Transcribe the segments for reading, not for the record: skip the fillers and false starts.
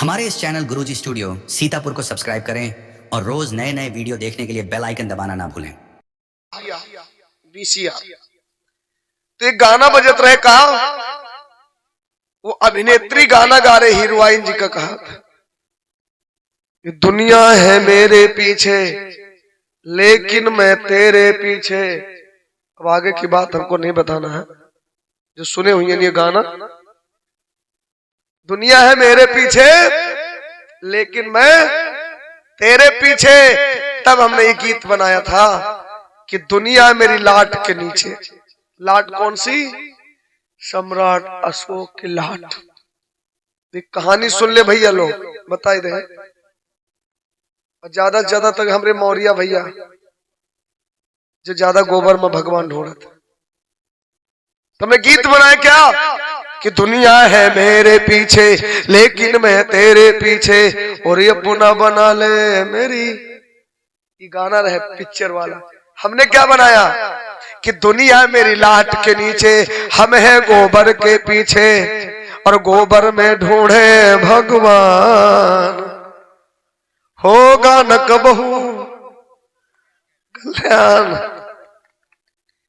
हमारे इस चैनल गुरुजी स्टूडियो सीतापुर को सब्सक्राइब करें और रोज नए नए वीडियो देखने के लिए बेल आइकन दबाना ना भूलें। तो एक गाना बजत रहे, कहा वो अभिनेत्री गाना गा रहे हीरोइन जी का, कहा दुनिया है मेरे पीछे लेकिन मैं तेरे पीछे। अब आगे की बात हमको नहीं बताना है, जो सुने हुए ये गाना, दुनिया है मेरे पीछे लेकिन मैं तेरे पीछे। तब हमने ये गीत बनाया था कि दुनिया मेरी लाट के नीचे। लाट कौन सी? सम्राट अशोक की लाट। एक कहानी सुन ले भैया, लोग बताए दे। और ज्यादा से ज्यादा तक हमरे मौर्या भैया जो ज्यादा गोबर में भगवान ढोड़त, तो मैं गीत बनाया क्या कि दुनिया है मेरे पीछे लेकिन मैं तेरे पीछे, और ये पुना बना ले मेरी। ये गाना रहे पिक्चर वाला। हमने क्या बनाया कि दुनिया मेरी लाट के नीचे, हम हैं गोबर के पीछे, और गोबर में ढूंढे भगवान, होगा न कबहू कल्याण।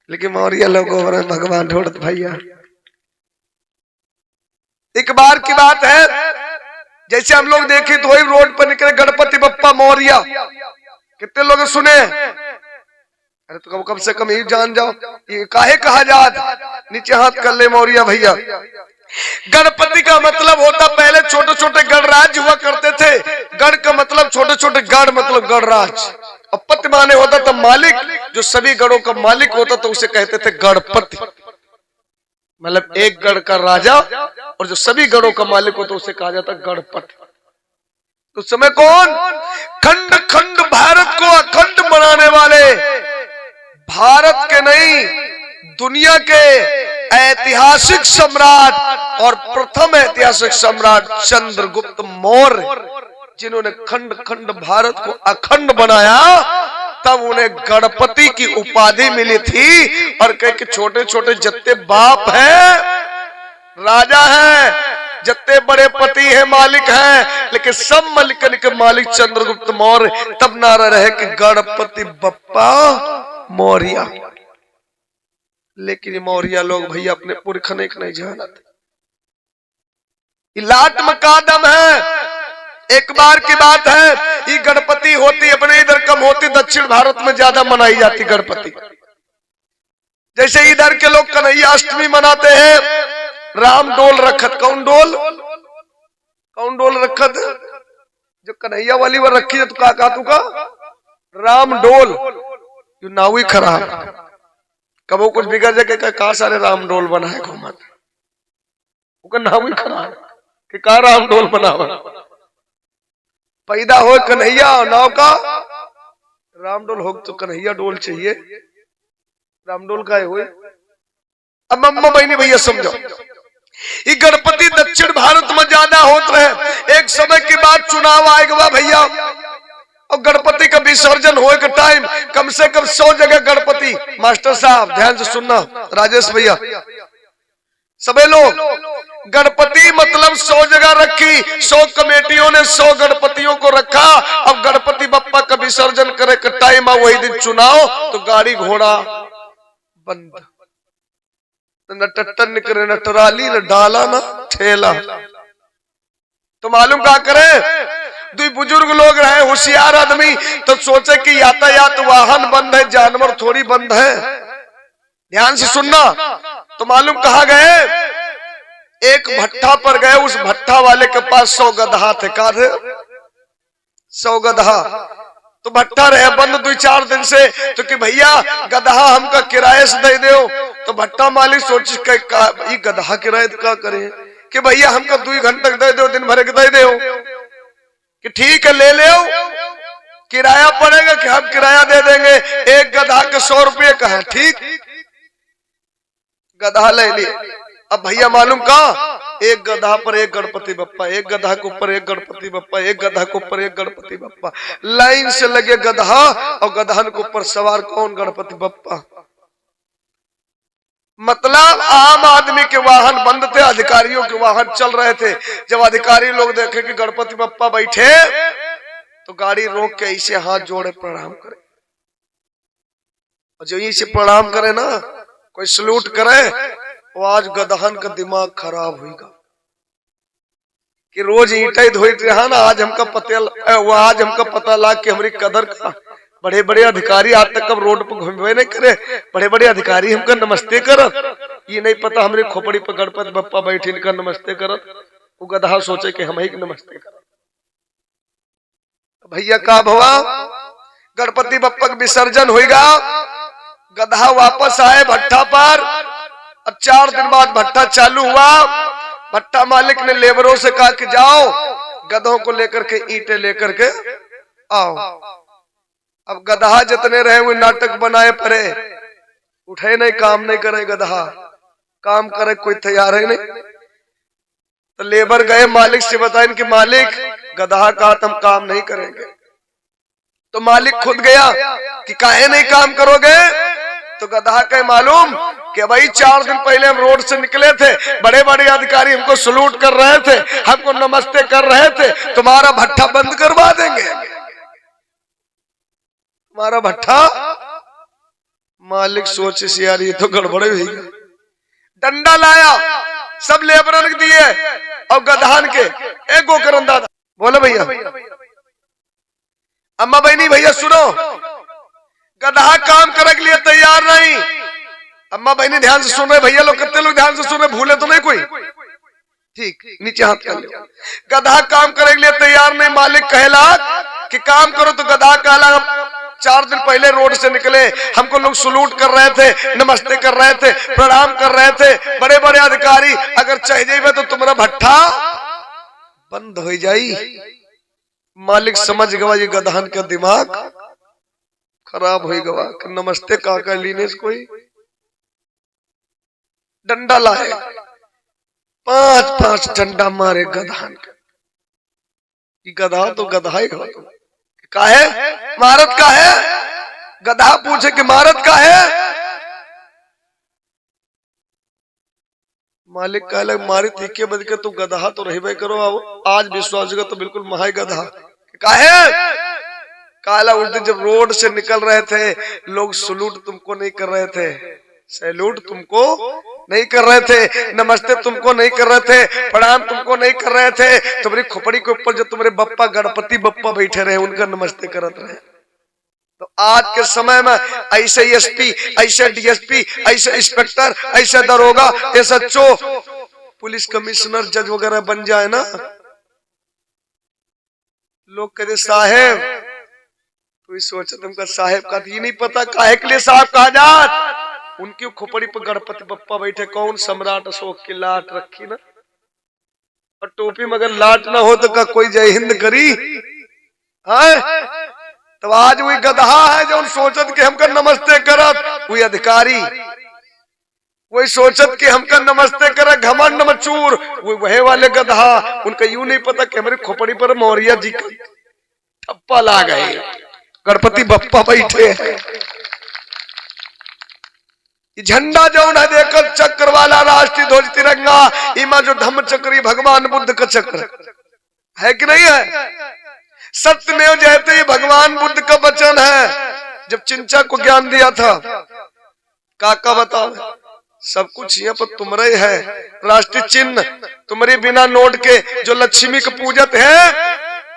लेकिन मौर्य लोग गोबर में भगवान ढूंढते भैया। एक बार की बात है, जैसे हम लोग देखे तो वही रोड पर निकले गणपति बप्पा मौर्य। कितने लोग सुने? अरे तो कम से कम ये जान जाओ ये काहे कहा जात। नीचे हाथ कर ले मौर्य भैया। गणपति का मतलब होता, पहले छोटे छोटे गणराज्य हुआ करते थे। गण का मतलब छोटे छोटे गण, मतलब गणराज। और पति माने होता था मालिक, जो सभी गणों का मालिक होता तो उसे कहते थे गणपति। मतलब एक गण का राजा और जो सभी गणों का मालिक होता उसे कहा जाता गणपति। उस समय कौन? खंड खंड भारत को अखंड बनाने वाले, भारत के नहीं दुनिया के ऐतिहासिक सम्राट और प्रथम ऐतिहासिक सम्राट चंद्रगुप्त मौर्य, जिन्होंने खंड खंड भारत को अखंड बनाया, तब उन्हें गणपति की उपाधि मिली थी। और कह के छोटे छोटे जितने बाप हैं राजा हैं, जितने बड़े पति हैं मालिक हैं, लेकिन सब मालिकन के मालिक चंद्रगुप्त मौर्य। तब नारा रहे कि गणपति बप्पा मौर्य। लेकिन ये मौर्य लोग भैया अपने पुरखने को नहीं जानते। लाट में का दम है। एक बार की बात है, ये गणपति होती अपने इधर कम होती, दक्षिण भारत में ज्यादा मनाई जाती गणपति। जैसे इधर के लोग कन्हैया अष्टमी मनाते हैं, राम डोल रखत। कौन डोल? कौन डोल रखत? जो कन्हैया वाली वो रखी है, तो का तू का राम डोल। जो नावी खराब, कबो कुछ बिगड़ जाए का सारे राम डोल बना है घूमत, नावी खराब कि का राम डोल बना। पैदा हो कन्हैया नाव का राम डोल हो, तो कन्हैया डोल चाहिए, राम डोल का हुए। अब मम्मा बहनी भैया समझो, ये गणपति दक्षिण भारत में ज्यादा होते रहे। एक समय के बाद चुनाव आएगा भैया, और गणपति का विसर्जन होए के टाइम कम से कम 100 जगह गणपति। मास्टर साहब ध्यान से सुनना, राजेश भैया, सभी लोग, गणपति मतलब 100 जगह रखी, 100 कमेटियों ने 100 गणपतियों को रखा। अब गणपति बप्पा का विसर्जन करे का टाइम आ, वही दिन चुनाव, तो गाड़ी घोड़ा बंद, न टट्टन निकले, न टराली, न डाला, न ठेला। तो मालूम क्या करे? दो बुजुर्ग लोग रहे, होशियार आदमी, तो सोचे कि यातायात वाहन बंद है, जानवर थोड़ी बंद है। ध्यान से सुनना। तो मालूम कहा गए? एक भट्ठा पर गए, उस भट्ठा वाले के पास 100 गधा थे। का थे? 100 गधा। तो भट्ठा रहे बंद 2-4 दिन से, तो कि भैया गधा हमका किराए से दे दो। तो भट्ठा मालिक सोच ये गधा किराए का करे कि भैया हमका 2 घंटे दे दो, दिन भर के दे दो। कि ठीक है ले ले, किराया पड़ेगा कि हम किराया दे देंगे। एक गधा के 100 रुपये का है, ठीक, गधा ले लिए। अब भैया मालूम का, एक गधा पर एक गणपति बप्पा, एक गधा के ऊपर एक गणपति बप्पा, एक गधा के ऊपर एक गणपति बप्पा। लाइन से लगे गधा, और गधा के ऊपर सवार कौन? गणपति बप्पा। मतलब आम आदमी के वाहन बंद थे, अधिकारियों के वाहन चल रहे थे। जब अधिकारी लोग देखे कि गणपति बप्पा बैठे तो गाड़ी रोक के ऐसे हाथ जोड़े प्रणाम करे, और जो इसे प्रणाम करे ना, कोई सलूट करे, वो आज गदहन का दिमाग खराब होगा कि रोज ईंटें धोते रहा ना, आज हमका पता लगा कि हमारी कदर का। बड़े बड़े अधिकारी आज तक कब रोड पर घूमे नहीं करे, बड़े बड़े अधिकारी हमका नमस्ते करत, ये नहीं पता हमारे खोपड़ी पर गणपति बप्पा बैठे इनका नमस्ते करत। वो गधा सोचे कि हम ही नमस्ते करत। भैया का भवा गणपति बप्पा का विसर्जन होगा, गधा वापस आए भट्टा पर। अब 4 दिन बाद भट्टा चालू हुआ। भट्टा मालिक ने लेबरों से कहा कि जाओ गधों को लेकर के ईंटें लेकर के आओ। अब गधा जितने रहे हुए नाटक बनाए पड़े, उठे नहीं, काम नहीं करे गधा, काम करे कोई तैयार है नहीं। तो लेबर गए मालिक से बताएं कि मालिक गधा कहा तुम काम नहीं करेंगे। तो मालिक खुद गया कि काहे नहीं काम करोगे। तो गधा कहे मालूम कि भाई 4 दिन पहले हम रोड से निकले थे, बड़े बड़े अधिकारी हमको सलूट कर रहे थे, हमको नमस्ते कर रहे थे, तुम्हारा भट्टा बंद करवा देंगे, तुम्हारा भट्टा। मालिक सोचे से यार ये तो गड़बड़े हुई। डंडा लाया, सब लेबर दिए और गधान के एक गोकरन दादा बोले भैया अम्मा बहनी भैया सुनो, गधा काम करने के लिए तैयार नहीं। अम्मा बहनी ध्यान से सुन रहे, भैया लोग कितने लोग ध्यान से सुन रहे, भूले तो नहीं कोई, ठीक नीचे हाथ कर लो। गधा काम करने के लिए तैयार नहीं। मालिक कहला कि काम करो, तो गधा कहला 4 दिन पहले रोड से निकले, हमको लोग सलूट कर रहे थे, नमस्ते कर रहे थे, प्रणाम कर रहे थे, बड़े बड़े अधिकारी, अगर चाहिए तो तुम्हारा भट्टा बंद हो जाई। मालिक समझ गवा ये गधान का दिमाग खराब हो गवा कि नमस्ते का कर लीने कोई। डंडा लाए, 5-5 डंडा मारे गधान का। गधा तो गधा ही हो, का है मारत का है। गधा पूछे कि मारत का है। मालिक कहला मारी थी के बद के तू गधा तो रही करो, आज विश्वास होगा तो बिल्कुल महाय गधा काहे। काला उस दिन जब रोड से निकल रहे थे, लोग सलूट तुमको नहीं कर रहे थे, सैल्यूट तुमको नहीं कर रहे थे, नमस्ते तुमको नहीं कर रहे थे, प्रणाम तुमको नहीं कर रहे थे। तुम्हारी खोपड़ी के ऊपर जो तुम्हारे बप्पा गणपति बप्पा बैठे रहे, उनका नमस्ते करत रहे। तो आज के समय में ऐसे एसपी, ऐसे डीएसपी, ऐसे इंस्पेक्टर, ऐसे दरोगा, एसएचओ, पुलिस कमिश्नर, जज वगैरह बन जाए ना, लोग कहते साहेब, तो सोचा तुमका साहेब का ये नहीं पता काहे के लिए साहब कहा जात। उनकी खोपड़ी पर गणपति बप्पा बैठे, कौन सम्राट अशोक की लाट रखी ना, और टोपी मगर लाट ना हो तो का कोई जय हिंद करी है। तो आज वही गधा है जो सोचत के हमका नमस्ते करत, वही अधिकारी वही सोचत के हमका नमस्ते करत, घमंड मचूर वही वाले गधा। उनका यूं नहीं पता कि हमारी खोपड़ी पर मौर्य जी का ठप्पा ला गए, गणपति बप्पा बैठे हैं। झंडा जो न देखकर चक्र वाला राष्ट्रीय ध्वज तिरंगा, इमा जो धम्म चक्री भगवान बुद्ध का चक्र है कि नहीं है। सत्यमेव जयते, ये भगवान बुद्ध का वचन है। जब चिंचा को ज्ञान दिया था, काका बताओ सब कुछ यहाँ पर तुम्हारे है, राष्ट्रीय चिन्ह तुम्हारी बिना नोट के, जो लक्ष्मी का पूजत है,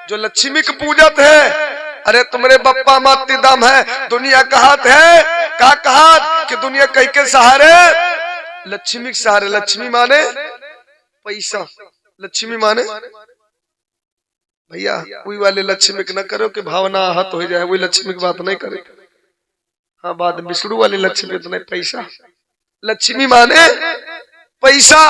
जो लक्ष्मी का पूजत है। अरे तुम्हारे बप्पा माती दम है, दुनिया का हाथ है, का कहा कि दुनिया कहीं के सहारे, लक्ष्मी के सहारे। लक्ष्मी माने पैसा, लक्ष्मी माने भैया वही वाले लक्ष्मी के न करो कि भावना आहत हो जाए, वही लक्ष्मी की बात नहीं करे। हाँ बात विष्णु वाली लक्ष्मी तो नहीं, पैसा। लक्ष्मी माने पैसा,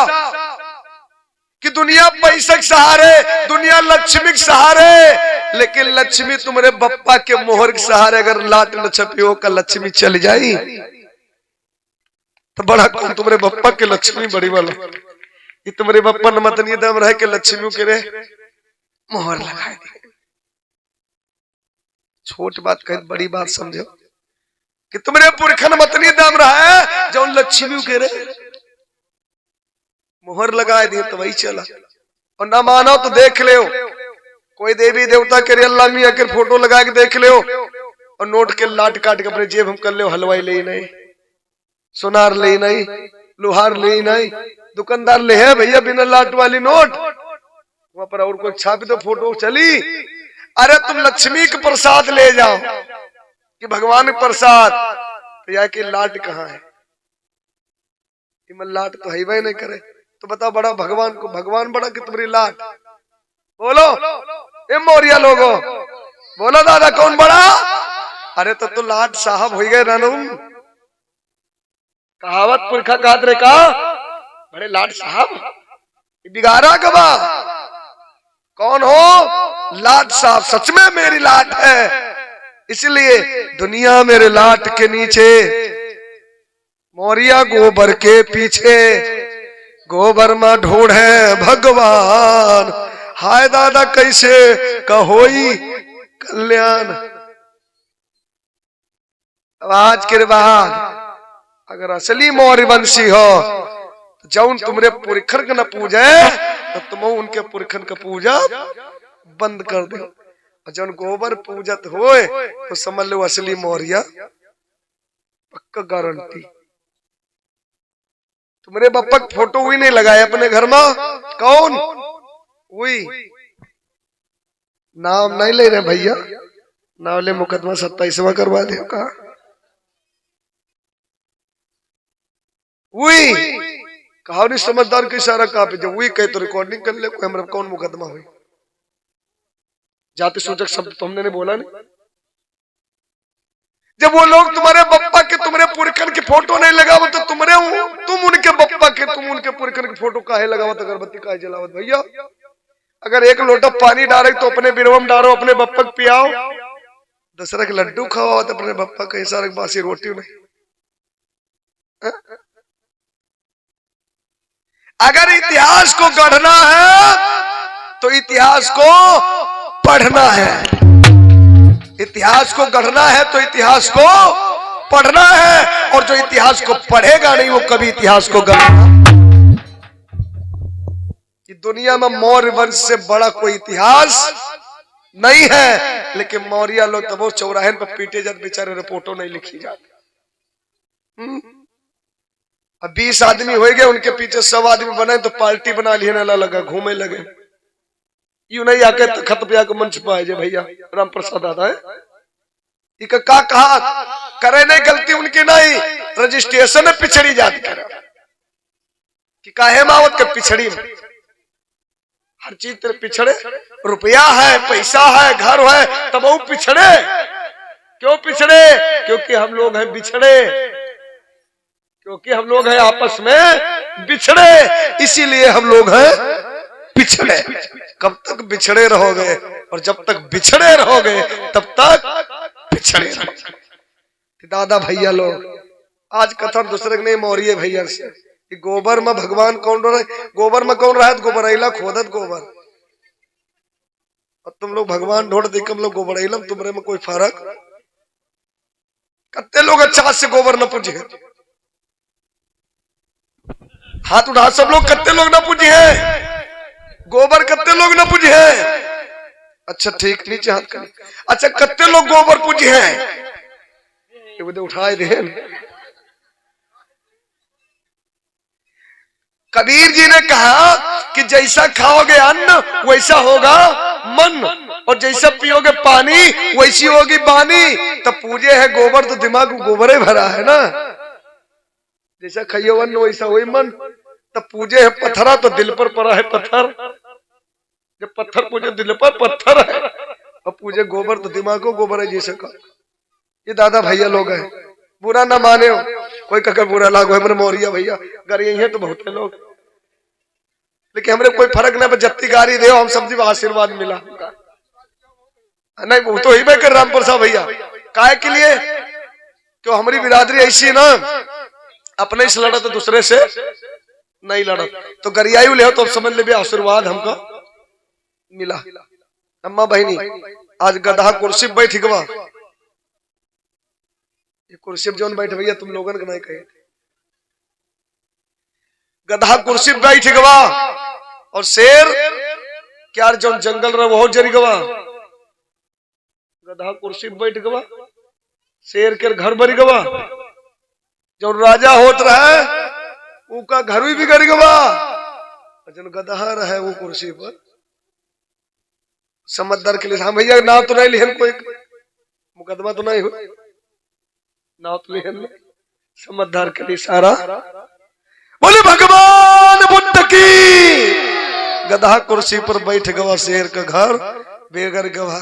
कि दुनिया पैसे के सहारे, दुनिया लक्ष्मी के सहारे, लेकिन लक्ष्मी तुम्हारे बप्पा के मोहर के सहारे अगर लाट न छपी हो का लक्ष्मी चल जाई तो बड़ा कौन तुम्हारे बप्पा के लक्ष्मी बड़ी वाला। ये तुम्हारे बप्पा न मतनी दम रहे के लक्ष्मी के रे मोहर लगाए दी। छोट बात कहे बड़ी बात समझो। कि तुम्हारे पुरखन मतनी दम रहा है जो लक्ष्मी के रे मोहर लगा दिए तो वही चला। और ना मानो तो देख ले कोई देवी देवता के अल्लाह मियां के फोटो लगा के देख ले और नोट के लाट काट के अपने जेब हम कर ले, हलवाई ले नहीं, सोनार ले नहीं, लोहार ले नहीं, दुकानदार ले है भैया बिना लाट वाली नोट वहां पर और कोई छापी तो फोटो चली। अरे तुम लक्ष्मी के प्रसाद ले जाओ कि भगवान के प्रसाद, तो या कि लाट कहाँ है? लाट तो है ही नहीं करे, तो बताओ बड़ा भगवान को भगवान बड़ा कि तुम्हारी लाट? बोलो ए मौर्या लोगो, बोलो दादा कौन बड़ा? अरे तो लाट साहब हो गए रानूम, कहावत पुरखा कादरे का बड़े लाट साहब बिगाड़ा कबा कौन हो? लाट साहब सच में मेरी लाट है, इसलिए दुनिया मेरे लाट के नीचे, मौर्या गोबर के पीछे, गोबर में ढूंढे भगवान, हाय दादा कैसे कहोई कल्याण। अब आज के बाद अगर असली मौर्य वंशी हो तो जौन तुमरे पुरखन का न पूजे तो तुम उनके पुरखन का पूजा बंद कर दो, और जौन गोबर पूजत होए तो समझ लो असली मौर्य पक्का गारंटी। तुम्हारे बप्पा फोटो हुई नहीं लगाए अपने घर में, कौन हुई? नाम नहीं ले रहे भैया, नाम ले मुकदमा 27वां करवा दे का हुई। कहा नहीं समझदार के इशारा कहा पे जब हुई कहे तो रिकॉर्डिंग कर ले, कोई हमारा कौन मुकदमा हुई? जाति सूचक शब्द तो हमने नहीं बोला नहीं। जब वो लोग तुम्हारे बप्पा के तुम्हारे पुरखन की फोटो नहीं लगावत तो तुम उनके बप्पा के तुम उनके पुरखन की फोटो काहे लगावत, अगरबत्ती काहे जलावत? भैया अगर एक लोटा पानी डाले तो अपने बिरवम डालो, अपने बप्पा को पियाओ, दूसरा के लड्डू खाओ तो अपने बप्पा का हिस्सा बासी रोटी नहीं। अगर इतिहास को गढ़ना है तो इतिहास को पढ़ना है, इतिहास को गढ़ना है तो इतिहास को पढ़ना है, और जो इतिहास को पढ़ेगा नहीं वो कभी इतिहास को गढ़ेगा। दुनिया में मौर्य वंश से बड़ा कोई इतिहास नहीं है, लेकिन मौर्य लोग तो वो चौराहे पर पीटे जाते बेचारे, रिपोर्टों नहीं लिखी जाती। अब 20 आदमी हो गए, उनके पीछे 100 आदमी बने तो पार्टी बना लिए, ना लगा घूमे लगे। यू नहीं आके तखत पे आके मंच पाए जे भैया राम प्रसाद आता है इका का कहा करे नहीं, गलती उनकी नहीं, रजिस्ट्रेशन में पिछड़ी जाती करे कि काहे मावत के पिछड़ी में, हर चीज तेरे पिछड़े, रुपया है, पैसा है, घर है, तब वो पिछड़े। क्यों पिछड़े? क्योंकि हम लोग हैं बिछड़े, क्योंकि हम लोग हैं आपस में बिछड़े, इसीलिए हम लोग हैं पिछड़े। कब तक बिछड़े रहोगे, और जब तक बिछड़े रहोगे तब तक पिछड़े रहोगे। दादा भैया लोग आज कथा दूसरे के नहीं, मौर्य भैया से गोबर में भगवान कौन रहा है? गोबर में कौन रहा है? गोबरैला खोदत गोबर, और तुम लोग भगवान ढूंढ दे, हम लोग गोबरैलम, तुम्हारे में कोई फर्क? कितने लोग अच्छा से गोबर न पूछे, हाथ उठा सब लोग, कितने लोग न पूछे हैं गोबर, कितने लोग न पूछे हैं? अच्छा ठीक, नीचे हाथ कर। अच्छा कितने लोग गोबर पूछे हैं? उठाए दे। कबीर जी ने कहा कि जैसा खाओगे अन्न वैसा होगा मन, और जैसा पियोगे पानी वैसी होगी बानी। तो पूजे है गोबर तो दिमाग में गोबर ही भरा है ना, जैसा खाइयो अन्न वैसा वही मन। तब पूजे है पत्थरा तो दिल पर पड़ा है पत्थर, जब पत्थर पूजे दिल पर पत्थर है, और पूजे गोबर तो दिमाग को गोबर है जैसे का। ये दादा भैया लोग हैं, बुरा ना माने हो, कोई ककर बुरा लागो है मेरे मौर्य भैया, अगर यही है तो बहुत है लोग, लेकिन हमरे कोई फर्क नहीं, जत्ती गारी दे हम सब आशीर्वाद मिला नहीं, वो तो ही मैं कर राम प्रसाद भैया काय के लिए, क्यों हमारी बिरादरी ऐसी ना, अपने से लड़ा तो दूसरे से नहीं लड़ा, तो गरियायु ले तो समझ ले भी आशीर्वाद हमको मिला। अम्मा बहनी आज गधा कुर्सी बैठ गवा, ये कुर्सी पे जौन बैठ भैया तुम लोगन के नहीं कहे गधा कुर्सी पे बैठ गवा और शेर क्या जौन जंगल रहा बहुत जरी गवा गधा कुर्सी पे बैठ गवा शेर के घर बरी गवा जो राजा होत रहा उनका घर भी बिगड़ गवा जन गधा रहे वो कुर्सी पर समझदार के लिए भैया नाव तो नहीं लिहन कोई मुकदमा तो नहीं हो नाव तो लिहन समझदार के लिए सारा बोले भगवान बुद्ध की गधा कुर्सी पर बैठ गवा शेर का घर बेगर गवा